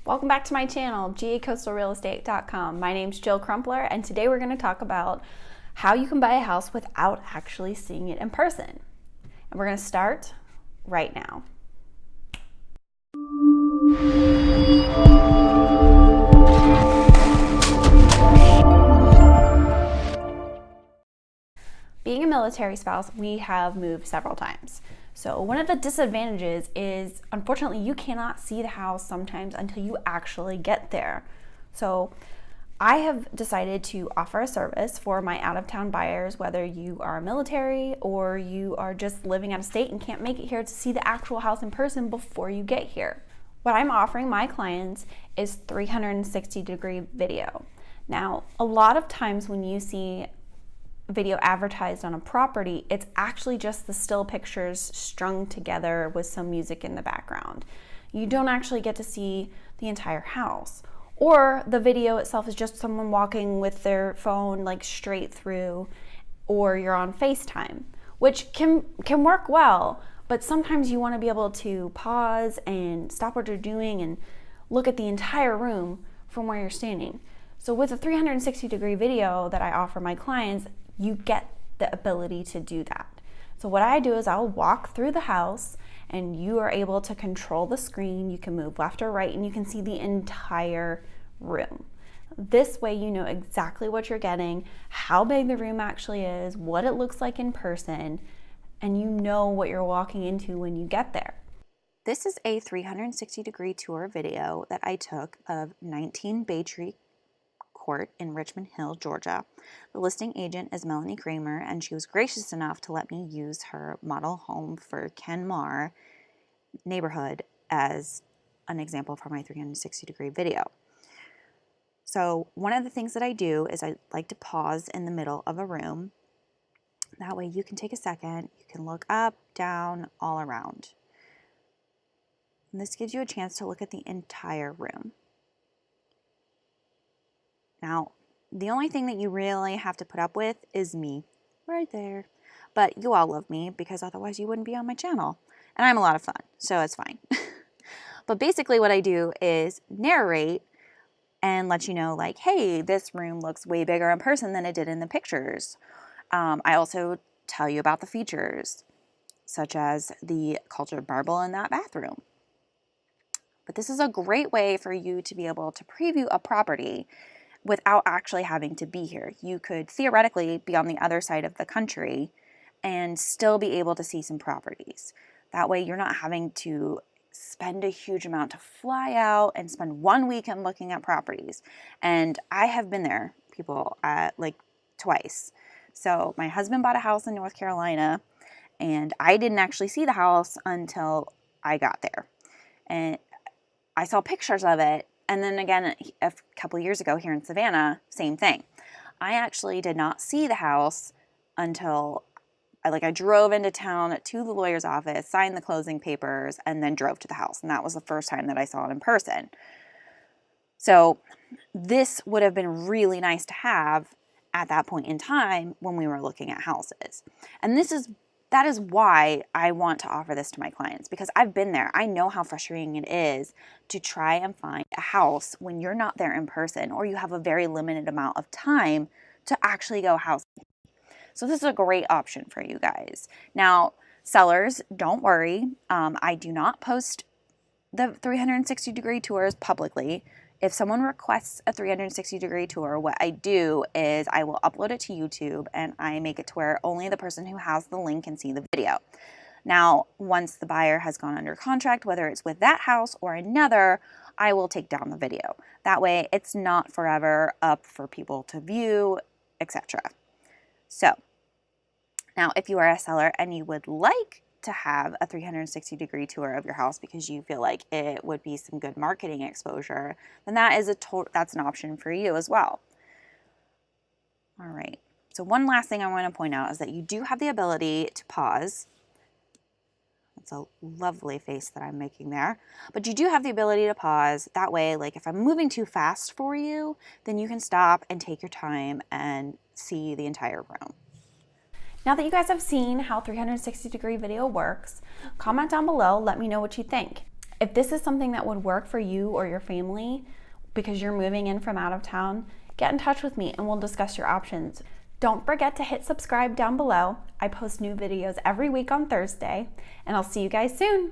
Welcome back to my channel, gacoastalrealestate.com. My name's Jill Crumpler, and today we're going to talk about how you can buy a house without actually seeing it in person. And we're going to start right now. Being a military spouse, we have moved several times. So one of the disadvantages is, unfortunately, you cannot see the house sometimes until you actually get there. So I have decided to offer a service for my out-of-town buyers, whether you are military or you are just living out of state and can't make it here to see the actual house in person before you get here. What I'm offering my clients is 360-degree video. Now, a lot of times when you see video advertised on a property, it's actually just the still pictures strung together with some music in the background. You don't actually get to see the entire house. Or the video itself is just someone walking with their phone like straight through, or you're on FaceTime, which can work well, but sometimes you want to be able to pause and stop what you're doing and look at the entire room from where you're standing. So with a 360-degree video that I offer my clients, you get the ability to do that. So what I do is I'll walk through the house and you are able to control the screen. You can move left or right and you can see the entire room. This way you know exactly what you're getting, how big the room actually is, what it looks like in person, and you know what you're walking into when you get there. This is a 360-degree tour video that I took of 19 Bay Tree Court in Richmond Hill, Georgia. The listing agent is Melanie Kramer, and she was gracious enough to let me use her model home for Kenmar neighborhood as an example for my 360-degree video. So one of the things that I do is I like to pause in the middle of a room. That way you can take a second, you can look up, down, all around. And this gives you a chance to look at the entire room. Now, the only thing that you really have to put up with is me, right there. But you all love me because otherwise you wouldn't be on my channel. And I'm a lot of fun, so it's fine. But basically what I do is narrate and let you know, like, hey, this room looks way bigger in person than it did in the pictures. I also tell you about the features, such as the cultured marble in that bathroom. But this is a great way for you to be able to preview a property without actually having to be here. You could theoretically be on the other side of the country and still be able to see some properties. That way you're not having to spend a huge amount to fly out and spend one weekend looking at properties. And I have been there, people, like twice. So my husband bought a house in North Carolina and I didn't actually see the house until I got there. And I saw pictures of it. And then again, a couple years ago here in Savannah, same thing. I actually did not see the house until I drove into town to the lawyer's office, signed the closing papers, and then drove to the house. And that was the first time that I saw it in person. So this would have been really nice to have at that point in time when we were looking at houses. And that is why I want to offer this to my clients, because I've been there. I know how frustrating it is to try and find a house when you're not there in person or you have a very limited amount of time to actually go house. So this is a great option for you guys. Now, sellers, don't worry. I do not post the 360-degree tours publicly. If someone requests a 360-degree tour, what I do is I will upload it to YouTube and I make it to where only the person who has the link can see the video. Now, once the buyer has gone under contract, whether it's with that house or another, I will take down the video. That way, it's not forever up for people to view, etc. So, now if you are a seller and you would like to have a 360-degree tour of your house because you feel like it would be some good marketing exposure, then that's an option for you as well. All right. So one last thing I want to point out is that you do have the ability to pause. That's a lovely face that I'm making there. But you do have the ability to pause. That way, like if I'm moving too fast for you, then you can stop and take your time and see the entire room. Now that you guys have seen how 360-degree video works, comment down below, let me know what you think. If this is something that would work for you or your family because you're moving in from out of town, get in touch with me and we'll discuss your options. Don't forget to hit subscribe down below. I post new videos every week on Thursday, and I'll see you guys soon.